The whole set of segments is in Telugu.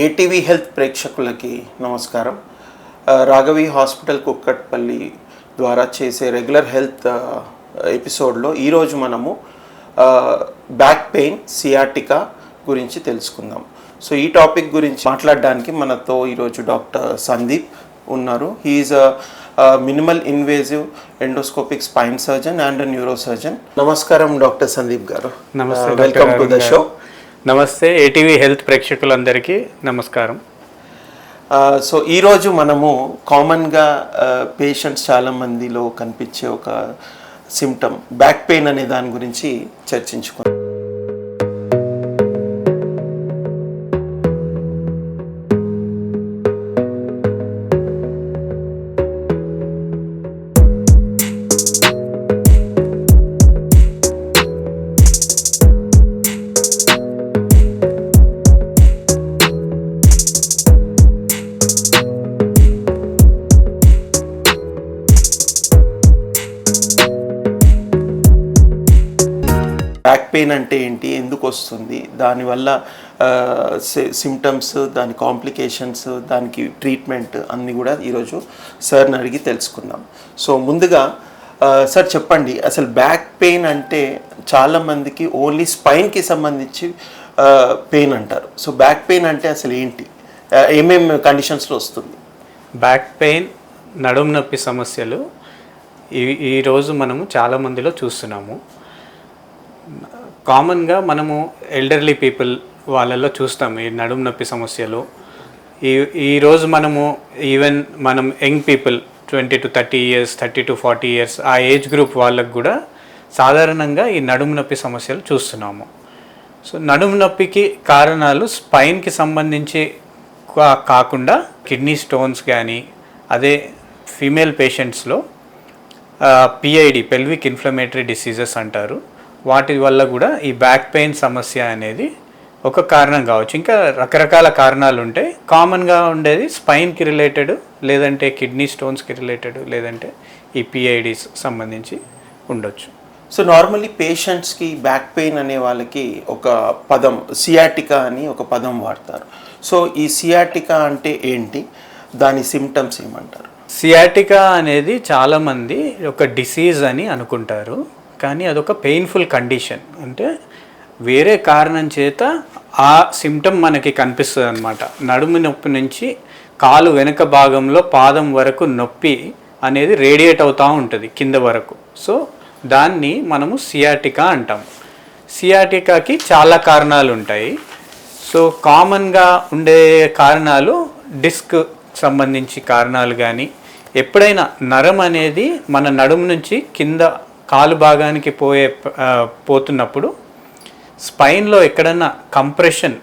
ఏటీవీ హెల్త్ ప్రేక్షకులకి నమస్కారం. రాఘవి హాస్పిటల్ కుక్కట్పల్లి ద్వారా చేసే రెగ్యులర్ హెల్త్ ఎపిసోడ్లో ఈరోజు మనము బ్యాక్ పెయిన్, సియాటికా గురించి తెలుసుకుందాం. సో ఈ టాపిక్ గురించి మాట్లాడడానికి మనతో ఈరోజు డాక్టర్ సందీప్ ఉన్నారు. He's minimal invasive endoscopic spine surgeon and neuro surgeon. నమస్కారం డాక్టర్ సందీప్ గారు. నమస్తే. Welcome to the show. నమస్తే. ఏటీవీ హెల్త్ ప్రేక్షకులందరికీ నమస్కారం. సో ఈరోజు మనము కామన్గా పేషెంట్స్ చాలామందిలో కనిపించే ఒక సిమ్టమ్ బ్యాక్ పెయిన్ అనే దాని గురించి చర్చించుకుందాం. బ్యాక్ పెయిన్ అంటే ఏంటి, ఎందుకు వస్తుంది, దానివల్ల సిమ్టమ్స్, దాని కాంప్లికేషన్స్, దానికి ట్రీట్మెంట్ అన్నీ కూడా ఈరోజు సార్ని అడిగి తెలుసుకుందాం. సో ముందుగా సార్ చెప్పండి, అసలు బ్యాక్ పెయిన్ అంటే చాలామందికి ఓన్లీ స్పైన్కి సంబంధించి పెయిన్ అంటారు. సో బ్యాక్ పెయిన్ అంటే అసలు ఏంటి, ఏమేమి కండిషన్స్లో వస్తుంది? బ్యాక్ పెయిన్, నడుము నొప్పి సమస్యలు ఈరోజు మనము చాలామందిలో చూస్తున్నాము. కామన్గా మనము ఎల్డర్లీ పీపుల్ వాళ్ళల్లో చూస్తాము ఈ నడుము నొప్పి సమస్యలు. ఈరోజు మనము ఈవెన్ మనం young people 20 to 30 years, 30 to 40 years ఆ ఏజ్ గ్రూప్ వాళ్ళకు కూడా సాధారణంగా ఈ నడుము నొప్పి సమస్యలు చూస్తున్నాము. సో నడుము నొప్పికి కారణాలు స్పైన్కి సంబంధించి కాకుండా కిడ్నీ స్టోన్స్ కానీ, అదే ఫీమేల్ పేషెంట్స్లో పిఐడి, పెల్విక్ ఇన్ఫ్లమేటరీ డిసీజెస్ అంటారు, వాటి వల్ల కూడా ఈ బ్యాక్ పెయిన్ సమస్య అనేది ఒక కారణం కావచ్చు. ఇంకా రకరకాల కారణాలు ఉంటాయి. కామన్గా ఉండేది స్పైన్కి రిలేటెడ్, లేదంటే కిడ్నీ స్టోన్స్కి రిలేటెడ్, లేదంటే ఈ పిఐడిస్ సంబంధించి ఉండొచ్చు. సో నార్మల్లీ పేషెంట్స్కి బ్యాక్ పెయిన్ అనే వాళ్ళకి ఒక పదం సియాటికా అని ఒక పదం వాడతారు. సో ఈ సియాటికా అంటే ఏంటి, దాని సిమ్టమ్స్ ఏమంటారు? సియాటికా అనేది చాలామంది ఒక డిసీజ్ అని అనుకుంటారు, కానీ అదొక పెయిన్ఫుల్ కండిషన్. అంటే వేరే కారణం చేత ఆ సిమ్టమ్ మనకి కనిపిస్తుంది అన్నమాట. నడుము నొప్పి నుంచి కాలు వెనుక భాగంలో పాదం వరకు నొప్పి అనేది రేడియేట్ అవుతూ ఉంటుంది కింద వరకు. సో దాన్ని మనము సియాటికా అంటాం. సియాటికాకి చాలా కారణాలు ఉంటాయి. సో కామన్గా ఉండే కారణాలు డిస్క్ సంబంధించి కారణాలు కానీ, ఎప్పుడైనా నరం అనేది మన నడుము నుంచి కింద కాలు భాగానికి పోతున్నప్పుడు స్పైన్లో ఎక్కడన్నా కంప్రెషన్,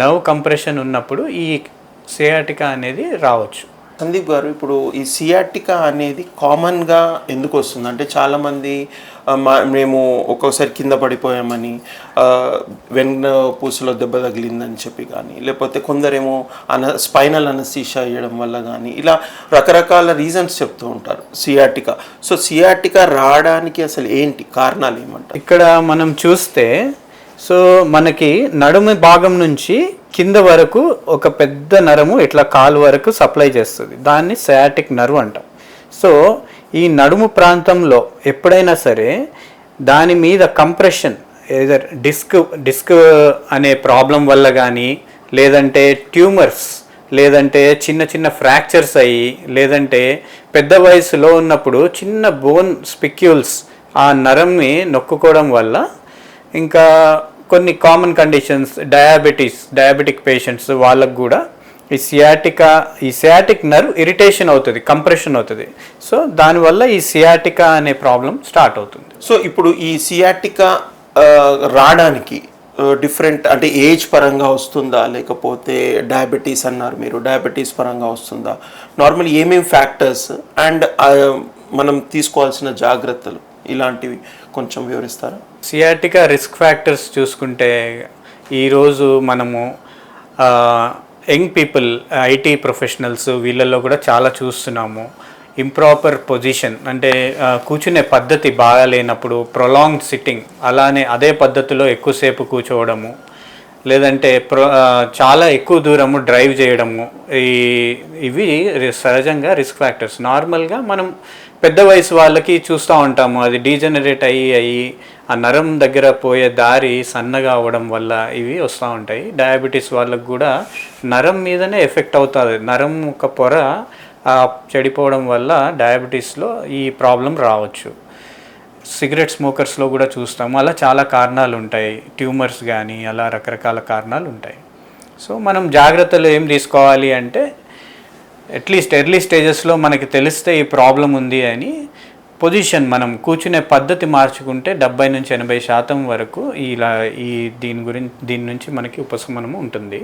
నర్వ్ కంప్రెషన్ ఉన్నప్పుడు ఈ సియాటికా అనేది రావచ్చు. సందీప్ గారు, ఇప్పుడు ఈ సియాటికా అనేది కామన్గా ఎందుకు వస్తుంది అంటే చాలామంది మేము ఒక్కోసారి కింద పడిపోయామని, వెన్న పూసలో దెబ్బ తగిలిందని చెప్పి కానీ, లేకపోతే కొందరేమో స్పైనల్ అనస్థీషియా అయ్యడం వల్ల కానీ, ఇలా రకరకాల రీజన్స్ చెప్తూ ఉంటారు సియాటికా. సో సియాటికా రావడానికి అసలు ఏంటి కారణాలు ఏమంటారు? ఇక్కడ మనం చూస్తే సో మనకి నడుము భాగం నుంచి కింద వరకు ఒక పెద్ద నరము ఇట్లా కాలు వరకు సప్లై చేస్తుంది, దాన్ని సయాటిక్ నర్వ్ అంటాం. సో ఈ నడుము ప్రాంతంలో ఎప్పుడైనా సరే దాని మీద కంప్రెషన్, ఏదర్ డిస్క్ అనే ప్రాబ్లం వల్ల కానీ, లేదంటే ట్యూమర్స్, లేదంటే చిన్న చిన్న ఫ్రాక్చర్స్ అయ్యి, లేదంటే పెద్ద వయసులో ఉన్నప్పుడు చిన్న బోన్ స్పిక్యూల్స్ ఆ నరంని నొక్కుకోవడం వల్ల, ఇంకా కొన్ని కామన్ కండిషన్స్ డయాబెటిక్ పేషెంట్స్ వాళ్ళకు కూడా ఈ సియాటిక్ నర్వ్ ఇరిటేషన్ అవుతుంది, కంప్రెషన్ అవుతుంది. సో దానివల్ల ఈ సియాటికా అనే ప్రాబ్లం స్టార్ట్ అవుతుంది. సో ఇప్పుడు ఈ సియాటికా రావడానికి డిఫరెంట్ అంటే ఏజ్ పరంగా వస్తుందా, లేకపోతే డయాబెటీస్ అన్నారు మీరు, డయాబెటీస్ పరంగా వస్తుందా, నార్మల్ ఏమేమి ఫ్యాక్టర్స్ అండ్ మనం తీసుకోవాల్సిన జాగ్రత్తలు ఇలాంటివి కొంచెం వివరిస్తారా? సియాటికా రిస్క్ ఫ్యాక్టర్స్ చూసుకుంటే ఈరోజు మనము యంగ్ పీపుల్, ఐటీ ప్రొఫెషనల్స్ వీళ్ళల్లో కూడా చాలా చూస్తున్నాము. ఇంప్రాపర్ పొజిషన్ అంటే కూర్చునే పద్ధతి బాగా లేనప్పుడు, ప్రొలాంగ్డ్ సిట్టింగ్, అలానే అదే పద్ధతిలో ఎక్కువసేపు కూర్చోవడము, లేదంటే చాలా ఎక్కువ దూరము డ్రైవ్ చేయడము, ఇవి సహజంగా రిస్క్ ఫ్యాక్టర్స్. నార్మల్గా మనం పెద్ద వయసు వాళ్ళకి చూస్తూ ఉంటాము, అది డీజనరేట్ అయ్యి ఆ నరం దగ్గర పోయే దారి సన్నగా అవ్వడం వల్ల ఇవి వస్తూ ఉంటాయి. డయాబెటీస్ వాళ్ళకు కూడా నరం మీదనే ఎఫెక్ట్ అవుతుంది. నరం ఒక పొర చెడిపోవడం వల్ల డయాబెటీస్లో ఈ ప్రాబ్లం రావచ్చు. సిగరెట్ స్మోకర్స్లో కూడా చూస్తాము, అలా చాలా కారణాలు ఉంటాయి. ట్యూమర్స్ కానీ అలా రకరకాల కారణాలు ఉంటాయి. సో మనం జాగ్రత్తలు ఏం తీసుకోవాలి అంటే, అట్లీస్ట్ ఎర్లీ స్టేజెస్లో మనకి తెలిస్తే ఈ ప్రాబ్లం ఉంది అని పొజిషన్, మనం కూర్చునే పద్ధతి మార్చుకుంటే 70-80% వరకు దీని నుంచి మనకి ఉపశమనం ఉంటుంది.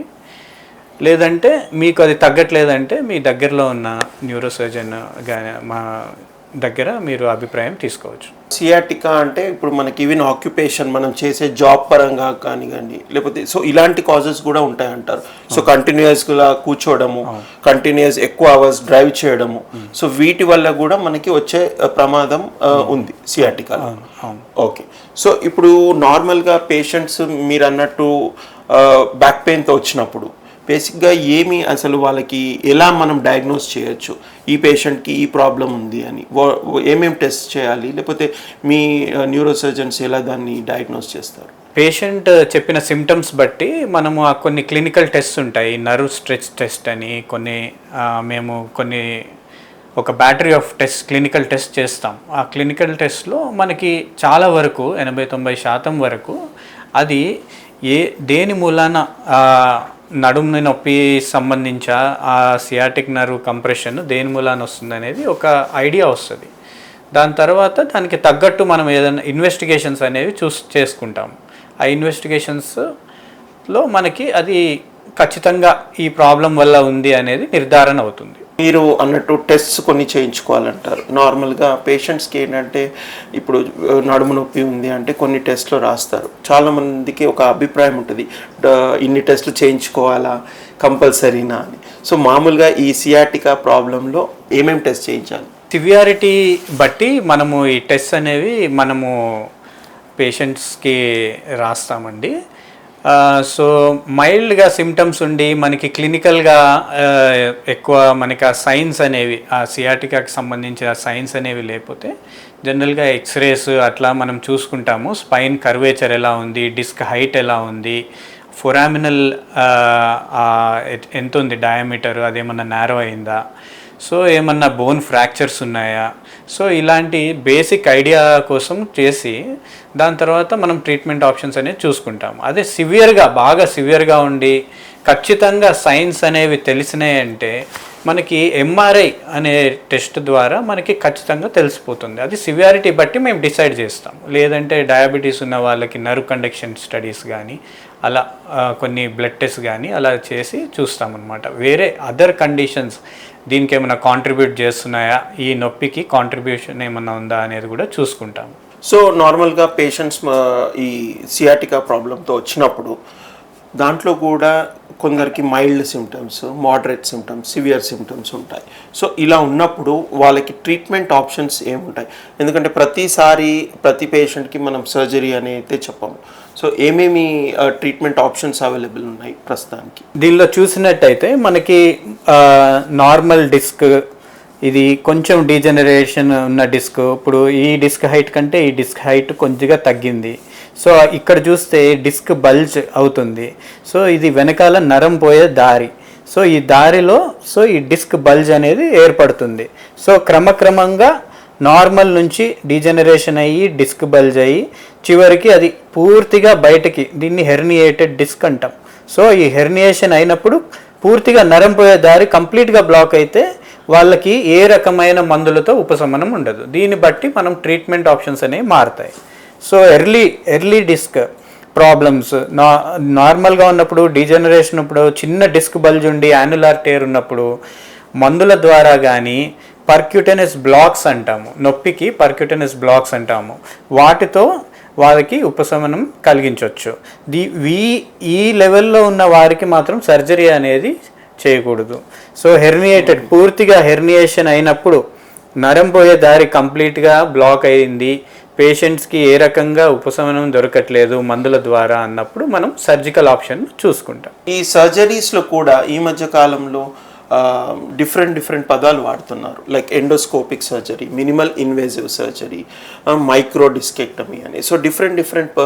లేదంటే మీకు అది తగ్గట్లేదంటే మీ దగ్గరలో ఉన్న న్యూరోసర్జన్ మా దగ్గర మీరు అభిప్రాయం తీసుకోవచ్చు. సియాటికా అంటే ఇప్పుడు మనకి ఈవెన్ ఆక్యుపేషన్, మనం చేసే జాబ్ పరంగా కానివ్వండి, లేకపోతే సో ఇలాంటి కాజెస్ కూడా ఉంటాయంటారు. సో కంటిన్యూస్గా కూర్చోవడము, కంటిన్యూస్ ఎక్కువ అవర్స్ డ్రైవ్ చేయడము, సో వీటి వల్ల కూడా మనకి వచ్చే ప్రమాదం ఉంది సియాటికా. ఓకే, సో ఇప్పుడు నార్మల్గా పేషెంట్స్ మీరు అన్నట్టు బ్యాక్ పెయిన్తో వచ్చినప్పుడు బేసిక్గా అసలు వాళ్ళకి ఎలా మనం డయాగ్నోస్ చేయొచ్చు, ఈ పేషెంట్కి ఈ ప్రాబ్లం ఉంది అని ఏమేమి టెస్ట్ చేయాలి, లేకపోతే మీ న్యూరోసర్జన్స్ ఎలా దాన్ని డయాగ్నోస్ చేస్తారు? పేషెంట్ చెప్పిన సిమ్టమ్స్ బట్టి మనము కొన్ని క్లినికల్ టెస్ట్ ఉంటాయి. నర్వ్ స్ట్రెచ్ టెస్ట్ అని మేము ఒక బ్యాటరీ ఆఫ్ క్లినికల్ టెస్ట్ చేస్తాం. ఆ క్లినికల్ టెస్ట్లో మనకి చాలా వరకు 80-90% వరకు అది దేని మూలాన నడుము నొప్పి సంబంధించా ఆ సియాటిక్ నర్వ్ కంప్రెషన్ దేని మూలాన వస్తుంది అనేది ఒక ఐడియా వస్తుంది. దాని తర్వాత దానికి తగ్గట్టు మనం ఏదైనా ఇన్వెస్టిగేషన్స్ అనేవి చేసుకుంటాం. ఆ ఇన్వెస్టిగేషన్స్లో మనకి అది ఖచ్చితంగా ఈ ప్రాబ్లం వల్ల ఉంది అనేది నిర్ధారణ అవుతుంది. మీరు అన్నట్టు టెస్ట్స్ కొన్ని చేయించుకోవాలంటారు. నార్మల్గా పేషెంట్స్కి ఏంటంటే ఇప్పుడు నడుము నొప్పి ఉంది అంటే కొన్ని టెస్ట్లు రాస్తారు. చాలామందికి ఒక అభిప్రాయం ఉంటుంది, ఇన్ని టెస్ట్లు చేయించుకోవాలా, కంపల్సరీనా అని. సో మామూలుగా ఈ సియాటికా ప్రాబ్లంలో ఏమేమి టెస్ట్ చేయించాలి? సివియారిటీ బట్టి మనము ఈ టెస్ట్ అనేవి మనము పేషెంట్స్కి రాస్తామండి. సో మైల్డ్గా సిమ్టమ్స్ ఉండి మనకి క్లినికల్గా ఎక్కువ మనకి ఆ సైన్స్ అనేవి, ఆ సియాటికాకి సంబంధించిన సైన్స్ అనేవి లేకపోతే జనరల్గా ఎక్స్రేస్ అట్లా మనం చూసుకుంటాము. స్పైన్ కర్వేచర్ ఎలా ఉంది, డిస్క్ హైట్ ఎలా ఉంది, ఫొరామినల్ ఎంత ఉంది డయామీటర్, అదేమన్నా నేరో అయిందా, సో ఏమన్నా బోన్ ఫ్రాక్చర్స్ ఉన్నాయా, సో ఇలాంటి బేసిక్ ఐడియా కోసం చేసి దాని తర్వాత మనం ట్రీట్మెంట్ ఆప్షన్స్ అనేవి చూసుకుంటాం. అదే బాగా సివియర్గా ఉండి ఖచ్చితంగా సైన్స్ అనేవి తెలిసినాయంటే మనకి ఎంఆర్ఐ అనే టెస్ట్ ద్వారా మనకి ఖచ్చితంగా తెలిసిపోతుంది. అది సివియారిటీ బట్టి మేము డిసైడ్ చేస్తాం. లేదంటే డయాబెటీస్ ఉన్న వాళ్ళకి నర్వ్ కండక్షన్ స్టడీస్ కానీ అలా కొన్ని బ్లడ్ టెస్ట్ కానీ అలా చేసి చూస్తామన్నమాట. వేరే అదర్ కండిషన్స్ దీనికి ఏమైనా కాంట్రిబ్యూట్ చేస్తున్నాయా, ఈ నొప్పికి కాంట్రిబ్యూషన్ ఏమైనా ఉందా అనేది కూడా చూసుకుంటాం. సో నార్మల్గా పేషెంట్స్ ఈ సియాటికా ప్రాబ్లంతో వచ్చినప్పుడు దాంట్లో కూడా కొందరికి mild symptoms, moderate symptoms, severe symptoms ఉంటాయి. సో ఇలా ఉన్నప్పుడు వాళ్ళకి ట్రీట్మెంట్ ఆప్షన్స్ ఏముంటాయి? ఎందుకంటే ప్రతి పేషెంట్కి మనం సర్జరీ అని అయితే చెప్పాము. సో ఏమేమి ట్రీట్మెంట్ ఆప్షన్స్ అవైలబుల్ ఉన్నాయి ప్రస్తుతానికి? దీనిలో చూసినట్టయితే మనకి నార్మల్ డిస్క్, ఇది కొంచెం డీజనరేషన్ ఉన్న డిస్క్, ఇప్పుడు ఈ డిస్క్ హైట్ కంటే ఈ డిస్క్ హైట్ కొద్దిగా తగ్గింది, సో ఇక్కడ చూస్తే డిస్క్ బల్జ్ అవుతుంది. సో ఇది వెనకాల నరం పోయే దారి, సో ఈ దారిలో ఈ డిస్క్ బల్జ్ అనేది ఏర్పడుతుంది. సో క్రమక్రమంగా నార్మల్ నుంచి డీజనరేషన్ అయ్యి డిస్క్ బల్జ్ అయ్యి చివరికి అది పూర్తిగా బయటకి, దీన్ని హెర్నియేటెడ్ డిస్క్ అంటాం. సో ఈ హెర్నియేషన్ అయినప్పుడు పూర్తిగా నరం పోయే దారి కంప్లీట్గా బ్లాక్ అయితే వాళ్ళకి ఏ రకమైన మందులతో ఉపశమనం ఉండదు. దీన్ని బట్టి మనం ట్రీట్మెంట్ ఆప్షన్స్ అనేవి మారుతాయి. సో ఎర్లీ డిస్క్ ప్రాబ్లమ్స్ నార్మల్గా ఉన్నప్పుడు, డీజనరేషన్ ఉన్నప్పుడు, చిన్న డిస్క్ బల్జ్ ఉండి యాన్యులార్ టేర్ ఉన్నప్పుడు మందుల ద్వారా కానీ పర్క్యూటెనస్ బ్లాక్స్ అంటాము, నొప్పికి పర్క్యూటెనస్ బ్లాక్స్ అంటాము, వాటితో వారికి ఉపశమనం కలిగించవచ్చు. ఈ లెవెల్లో ఉన్న వారికి మాత్రం సర్జరీ అనేది చేయకూడదు. సో పూర్తిగా హెర్నియేషన్ అయినప్పుడు నరం పోయే దారి కంప్లీట్గా బ్లాక్ అయింది, పేషెంట్స్కి ఏ రకంగా ఉపశమనం దొరకట్లేదు మందుల ద్వారా అన్నప్పుడు మనం సర్జికల్ ఆప్షన్ చూసుకుంటాం. ఈ సర్జరీస్లో కూడా ఈ మధ్య కాలంలో డిఫరెంట్ పదాలు వాడుతున్నారు. Like endoscopic surgery, minimal invasive surgery, micro discectomy అని. సో డిఫరెంట్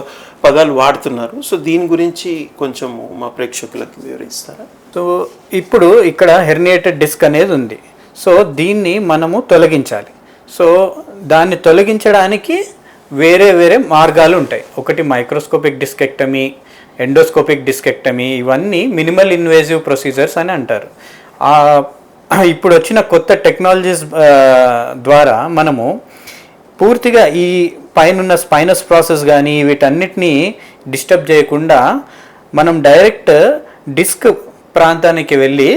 పదాలు వాడుతున్నారు. సో దీని గురించి కొంచెం మా ప్రేక్షకులకు వివరిస్తారా? సో ఇప్పుడు ఇక్కడ హెర్నియేటెడ్ డిస్క్ అనేది ఉంది. సో దీన్ని మనము తొలగించాలి. సో దాన్ని తొలగించడానికి వేరే మార్గాలు ఉంటాయి. ఒకటి మైక్రోస్కోపిక్ డిస్కెక్టమీ, ఎండోస్కోపిక్ డిస్కెక్టమీ, ఇవన్నీ మినిమల్ ఇన్వేజివ్ ప్రొసీజర్స్ అని అంటారు. ఇప్పుడు వచ్చిన కొత్త టెక్నాలజీస్ ద్వారా మనము పూర్తిగా ఈ పైన స్పైనస్ ప్రాసెస్ కానీ వీటన్నిటినీ డిస్టర్బ్ చేయకుండా మనం డైరెక్ట్ డిస్క్ ప్రాంతానికి వెళ్ళి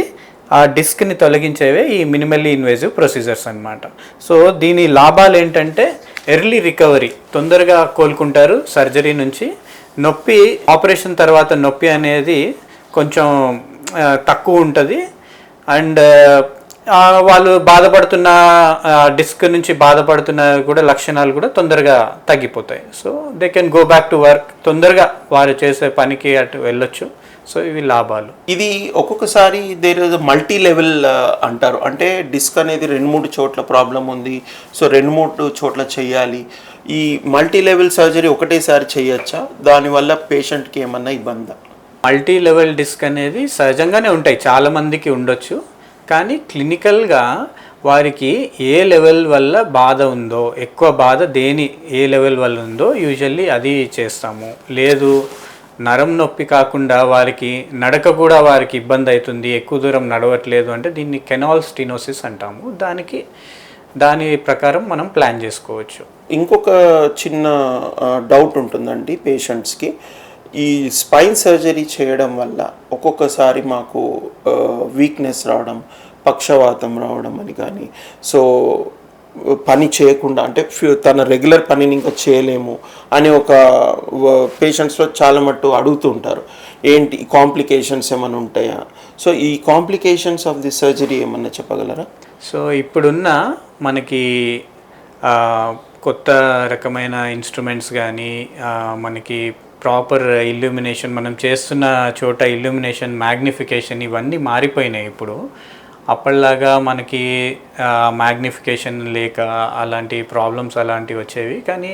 ఆ డిస్క్ని తొలగించేవే ఈ మినిమల్లీ ఇన్వేజివ్ ప్రొసీజర్స్ అన్నమాట. సో దీని లాభాలు ఏంటంటే ఎర్లీ రికవరీ, తొందరగా కోలుకుంటారు సర్జరీ నుంచి. నొప్పి, ఆపరేషన్ తర్వాత నొప్పి అనేది కొంచెం తక్కువ ఉంటుంది. అండ్ వాళ్ళు బాధపడుతున్న డిస్క్ నుంచి బాధపడుతున్న కూడా లక్షణాలు కూడా తొందరగా తగ్గిపోతాయి. So they can go back to work, తొందరగా వారు చేసే పనికి అటు వెళ్ళొచ్చు. సో ఇవి లాభాలు. ఇది ఒక్కొక్కసారి దేర్ ఇస్ మల్టీ లెవెల్ అంటారు. అంటే డిస్క్ అనేది 2-3 చోట్ల ప్రాబ్లం ఉంది, సో 2-3 చోట్ల చేయాలి. ఈ మల్టీ లెవెల్ సర్జరీ ఒకటేసారి చేయొచ్చా? దానివల్ల పేషెంట్కి ఏమన్నా ఇబ్బందా? మల్టీ లెవెల్ డిస్క్ అనేది సహజంగానే ఉంటాయి, చాలామందికి ఉండొచ్చు. కానీ క్లినికల్గా వారికి ఏ లెవెల్ వల్ల బాధ ఉందో, ఎక్కువ బాధ ఏ లెవెల్ వల్ల ఉందో యూజువల్లీ అది చేస్తాము. లేదు నరం నొప్పి కాకుండా వారికి నడక కూడా వారికి ఇబ్బంది అవుతుంది, ఎక్కువ దూరం నడవట్లేదు అంటే దీన్ని కెనాల్ స్టినోసిస్ అంటాము. దాని ప్రకారం మనం ప్లాన్ చేసుకోవచ్చు. ఇంకొక చిన్న డౌట్ ఉంటుందండి పేషెంట్స్కి. ఈ స్పైన్ సర్జరీ చేయడం వల్ల ఒక్కొక్కసారి మాకు వీక్నెస్ రావడం, పక్షవాతం రావడం అని కానీ, సో పని చేయకుండా అంటే తన రెగ్యులర్ పనిని ఇంకా చేయలేము అని ఒక పేషెంట్స్లో చాలా మట్టు అడుగుతూ ఉంటారు. ఏంటి కాంప్లికేషన్స్ ఏమైనా ఉంటాయా? సో ఈ కాంప్లికేషన్స్ ఆఫ్ ది సర్జరీ ఏమన్నా చెప్పగలరా? సో ఇప్పుడున్న మనకి కొత్త రకమైన ఇన్స్ట్రుమెంట్స్ కానీ, మనకి ప్రాపర్ ఇల్యూమినేషన్, మనం చేస్తున్న చోట ఇల్యూమినేషన్, మ్యాగ్నిఫికేషన్ ఇవన్నీ మారిపోయినాయి ఇప్పుడు. అప్పటిలాగా మనకి మ్యాగ్నిఫికేషన్ లేక అలాంటి ప్రాబ్లమ్స్ అలాంటివి వచ్చేవి. కానీ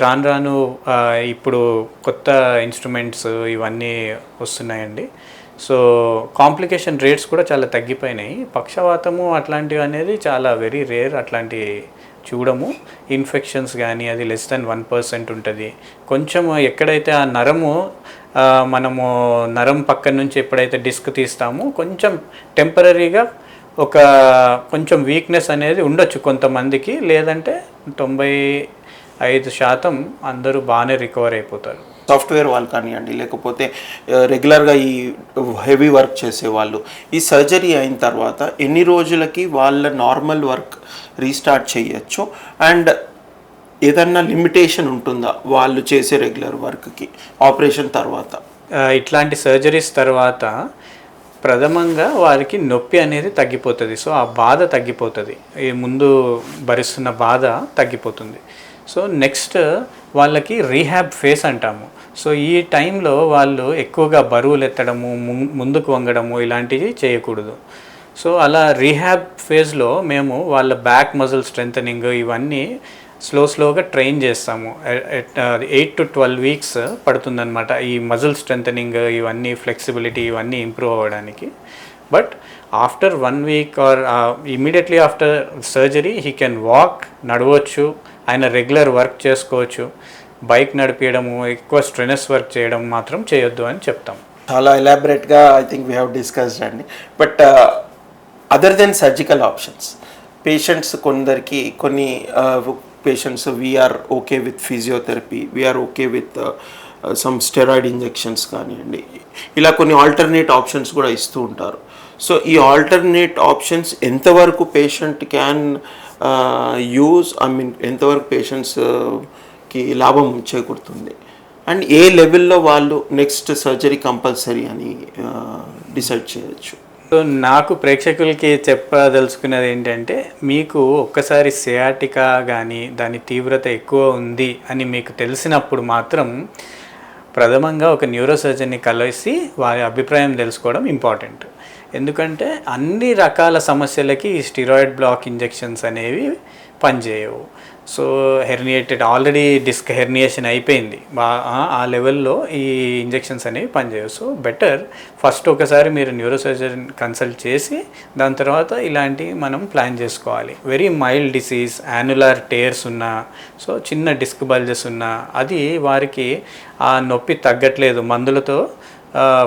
రాను ఇప్పుడు కొత్త ఇన్స్ట్రుమెంట్స్ ఇవన్నీ వస్తున్నాయండి. సో కాంప్లికేషన్ రేట్స్ కూడా చాలా తగ్గిపోయినాయి. పక్షవాతము అట్లాంటివి అనేది చాలా వెరీ రేర్, అట్లాంటి చూడము. ఇన్ఫెక్షన్స్ కానీ అది లెస్ దెన్ 1% ఉంటుంది. కొంచెం ఎక్కడైతే ఆ మనము నరం పక్కన నుంచి ఎప్పుడైతే డిస్క్ తీస్తామో కొంచెం టెంపరీగా కొంచెం వీక్నెస్ అనేది ఉండొచ్చు కొంతమందికి. లేదంటే 95% అందరూ బాగానే రికవర్ అయిపోతారు. సాఫ్ట్వేర్ వాళ్ళు కానివ్వండి, లేకపోతే రెగ్యులర్గా ఈ హెవీ వర్క్ చేసేవాళ్ళు, ఈ సర్జరీ అయిన తర్వాత ఎన్ని రోజులకి వాళ్ళ నార్మల్ వర్క్ రీస్టార్ట్ చేయొచ్చు? అండ్ ఏదన్నా లిమిటేషన్ ఉంటుందా వాళ్ళు చేసే రెగ్యులర్ వర్క్కి ఆపరేషన్ తర్వాత? ఇట్లాంటి సర్జరీస్ తర్వాత ప్రథమంగా వారికి నొప్పి అనేది తగ్గిపోతుంది. సో ఆ బాధ తగ్గిపోతుంది, ఈ ముందు భరిస్తున్న బాధ తగ్గిపోతుంది. సో నెక్స్ట్ వాళ్ళకి రీహాబ్ ఫేస్ అంటాము. సో ఈ టైంలో వాళ్ళు ఎక్కువగా బరువులు ఎత్తడము, ముందుకు వంగడము ఇలాంటివి చేయకూడదు. సో అలా రీహాబ్ ఫేజ్లో మేము వాళ్ళ బ్యాక్ మజిల్ స్ట్రెంథనింగ్ ఇవన్నీ స్లోగా ట్రైన్ చేస్తాము. 8 to 12 weeks పడుతుందన్నమాట ఈ మజిల్ స్ట్రెంథనింగ్ ఇవన్నీ, ఫ్లెక్సిబిలిటీ ఇవన్నీ ఇంప్రూవ్ అవ్వడానికి. But after 1 week or immediately after surgery he can walk, నడవచ్చు, ఆయన రెగ్యులర్ వర్క్ చేసుకోవచ్చు. బైక్ నడిపించడము, ఎక్కువ స్ట్రెనస్ వర్క్ చేయడం మాత్రం చేయొద్దు అని చెప్తాం. చాలా ఎలాబరేట్గా I think we have discussed అండి. But other than surgical options, patients కొన్ని patients we are okay with physiotherapy, we are okay with some steroid injections కానివ్వండి, ఇలా కొన్ని ఆల్టర్నేట్ ఆప్షన్స్ కూడా ఇస్తూ ఉంటారు. సో ఈ ఆల్టర్నేట్ ఆప్షన్స్ ఎంతవరకు పేషెంట్ క్యాన్ యూజ్, ఎంతవరకు పేషెంట్స్కి లాభం చేకూరుతుంది, అండ్ ఏ లెవెల్లో వాళ్ళు నెక్స్ట్ సర్జరీ కంపల్సరీ అని డిసైడ్ చేయొచ్చు? సో నాకు ప్రేక్షకులకి చెప్పదలుచుకున్నది ఏంటంటే, మీకు ఒక్కసారి సియాటికా కానీ దాని తీవ్రత ఎక్కువ ఉంది అని మీకు తెలిసినప్పుడు మాత్రం ప్రథమంగా ఒక న్యూరోసర్జన్ని కలిసి వారి అభిప్రాయం తెలుసుకోవడం ఇంపార్టెంట్. ఎందుకంటే అన్ని రకాల సమస్యలకి ఈ స్టిరాయిడ్ బ్లాక్ ఇంజెక్షన్స్ అనేవి పనిచేయవు. So herniated already disc herniation అయిపోయింది, ఆ లెవెల్లో ఈ ఇంజెక్షన్స్ అనేవి పనిచేయవు. సో బెటర్ ఫస్ట్ ఒకసారి మీరు న్యూరోసర్జన్ కన్సల్ట్ చేసి దాని తర్వాత ఇలాంటివి మనం ప్లాన్ చేసుకోవాలి. Very mild disease, annular tears ఉన్నా, సో చిన్న డిస్క్ బల్జెస్ ఉన్నా, అది వారికి ఆ నొప్పి తగ్గట్లేదు, మందులతో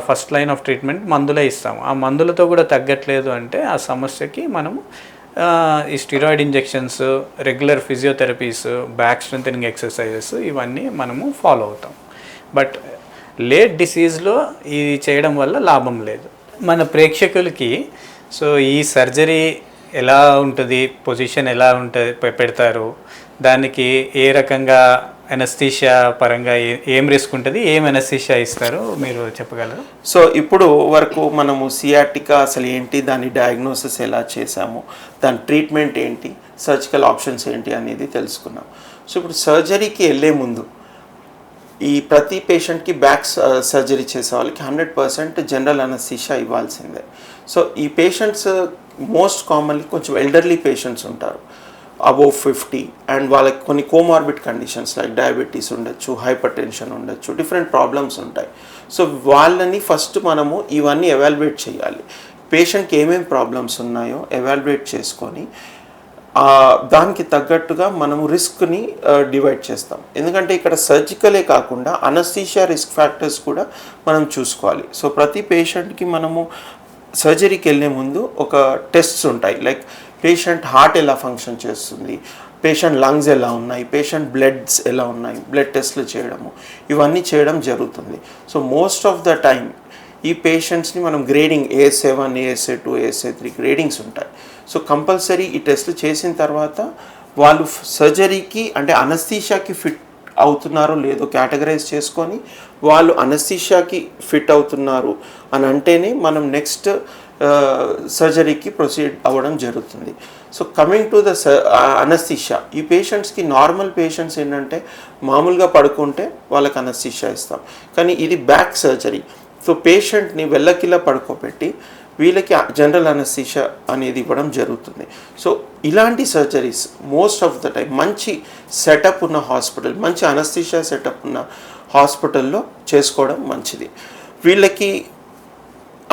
ఫస్ట్ లైన్ ఆఫ్ ట్రీట్మెంట్ మందులే ఇస్తాము, ఆ మందులతో కూడా తగ్గట్లేదు అంటే ఆ సమస్యకి మనము ఈ steroid injections, regular physiotherapies, back strengthening exercises ఇవన్నీ మనము ఫాలో అవుతాం. బట్ లేట్ డిసీజ్లో ఇది చేయడం వల్ల లాభం లేదు. మన ప్రేక్షకులకి సో ఈ సర్జరీ ఎలా ఉంటుంది, పొజిషన్ ఎలా ఉంటుంది పెడతారు, దానికి ఏ రకంగా ఎనస్థీషియా పరంగా ఏం రిస్క్ ఉంటుంది, ఏం ఎనస్థీషియా ఇస్తారు మీరు చెప్పగలరు? సో ఇప్పుడు వరకు మనము సియాటికా అసలు ఏంటి, దాని డయాగ్నోసిస్ ఎలా చేసాము, దాని ట్రీట్మెంట్ ఏంటి, సర్జికల్ ఆప్షన్స్ ఏంటి అనేది తెలుసుకున్నాం. సో ఇప్పుడు సర్జరీకి వెళ్ళే ముందు ఈ ప్రతి పేషెంట్కి బ్యాక్ సర్జరీ చేసే వాళ్ళకి 100% జనరల్ అనస్థీషియా ఇవ్వాల్సిందే. సో ఈ పేషెంట్స్ మోస్ట్ కామన్లీ కొంచెం ఎల్డర్లీ పేషెంట్స్ ఉంటారు, అబోవ్ 50, అండ్ వాళ్ళకి కొన్ని కోమార్బిడ్ కండిషన్స్ లైక్ డయాబెటీస్ ఉండొచ్చు, హైపర్ టెన్షన్ ఉండొచ్చు, డిఫరెంట్ ప్రాబ్లమ్స్ ఉంటాయి. సో వాళ్ళని ఫస్ట్ మనము ఇవన్నీ ఎవాల్యుయేట్ చేయాలి. పేషెంట్కి ఏమేమి ప్రాబ్లమ్స్ ఉన్నాయో ఎవాల్యుయేట్ చేసుకొని దానికి తగ్గట్టుగా మనము రిస్క్ని డివైడ్ చేస్తాం. ఎందుకంటే ఇక్కడ సర్జికలే కాకుండా అనస్థీషియా రిస్క్ ఫ్యాక్టర్స్ కూడా మనం చూసుకోవాలి. సో ప్రతి పేషెంట్కి మనము సర్జరీకి వెళ్ళే ముందు ఒక టెస్ట్స్ ఉంటాయి, లైక్ పేషెంట్ హార్ట్ ఎలా ఫంక్షన్ చేస్తుంది, పేషెంట్ లంగ్స్ ఎలా ఉన్నాయి, పేషెంట్ బ్లడ్స్ ఎలా ఉన్నాయి, బ్లడ్ టెస్ట్లు చేయడము, ఇవన్నీ చేయడం జరుగుతుంది. So most of the time ఈ పేషెంట్స్ని మనం grading ASA1, ASA2, ASA3 gradings ఉంటాయి. సో కంపల్సరీ ఈ టెస్ట్లు చేసిన తర్వాత వాళ్ళు సర్జరీకి అంటే అనస్థీషియాకి ఫిట్ అవుతున్నారో లేదో కేటగరైజ్ చేసుకొని వాళ్ళు అనస్థీషియాకి ఫిట్ అవుతున్నారు అని అంటేనే మనం నెక్స్ట్ సర్జరీకి ప్రొసీడ్ అవ్వడం జరుగుతుంది. So coming to the anaesthesia, ఈ పేషెంట్స్కి నార్మల్ పేషెంట్స్ ఏంటంటే మామూలుగా పడుకుంటే వాళ్ళకి అనస్థీషియా ఇస్తాం, కానీ ఇది బ్యాక్ సర్జరీ. సో పేషెంట్ని వెళ్ళకిలా పడుకోబెట్టి వీళ్ళకి జనరల్ అనస్థీషియా అనేది ఇవ్వడం జరుగుతుంది. సో ఇలాంటి surgeries most of the time మంచి సెటప్ ఉన్న హాస్పిటల్, మంచి అనస్థీషియా సెటప్ ఉన్న హాస్పిటల్లో చేసుకోవడం మంచిది. వీళ్ళకి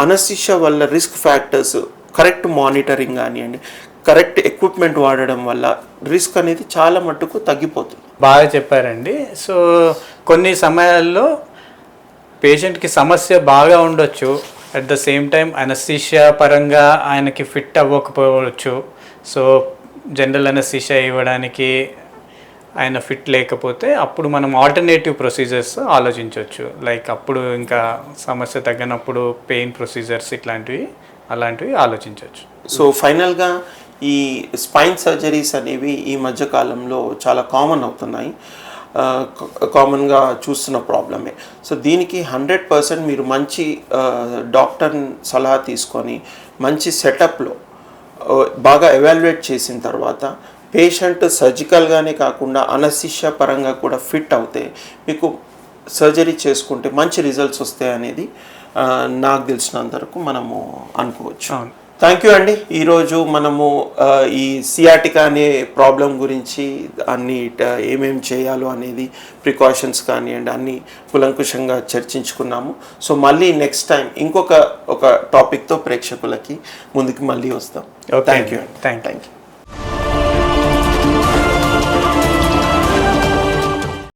అనస్థీషియా వల్ల రిస్క్ ఫ్యాక్టర్స్, కరెక్ట్ మానిటరింగ్ కానివ్వండి, కరెక్ట్ ఎక్విప్మెంట్ వాడడం వల్ల రిస్క్ అనేది చాలా మట్టుకు తగ్గిపోతుంది. బాగా చెప్పారండి. సో కొన్ని సమయాల్లో పేషెంట్కి సమస్య బాగా ఉండొచ్చు, at the same time anaesthesia పరంగా ఆయనకి ఫిట్ అవ్వకపోవచ్చు. సో జనరల్ అనస్థీషియా ఇవ్వడానికి ఆయన ఫిట్ లేకపోతే అప్పుడు మనం ఆల్టర్నేటివ్ ప్రొసీజర్స్ ఆలోచించవచ్చు. లైక్ అప్పుడు ఇంకా సమస్య తగ్గినప్పుడు పెయిన్ ప్రొసీజర్స్ అలాంటివి ఆలోచించవచ్చు. సో ఫైనల్గా ఈ స్పైన్ సర్జరీస్ అనేవి ఈ మధ్యకాలంలో చాలా కామన్ అవుతున్నాయి, కామన్గా చూస్తున్న ప్రాబ్లమే. సో దీనికి 100% మీరు మంచి డాక్టర్ సలహా తీసుకొని మంచి సెటప్లో బాగా ఎవాల్యుయేట్ చేసిన తర్వాత పేషెంట్ సర్జికల్గానే కాకుండా అనస్థీషియా పరంగా కూడా ఫిట్ అవుతే మీకు సర్జరీ చేసుకుంటే మంచి రిజల్ట్స్ వస్తాయి అనేది నాకు తెలిసినంత వరకు మనము అనుకోవచ్చు. థ్యాంక్ యూ అండి. ఈరోజు మనము ఈ సియాటికా అనే ప్రాబ్లం గురించి అన్ని ఏమేమి చేయాలో అనేది ప్రికాషన్స్ కానివ్వండి అన్ని కులంకుషంగా చర్చించుకున్నాము. సో మళ్ళీ నెక్స్ట్ టైం ఇంకొక టాపిక్తో ప్రేక్షకులకి ముందుకు మళ్ళీ వస్తాం. Thank you. Thank you.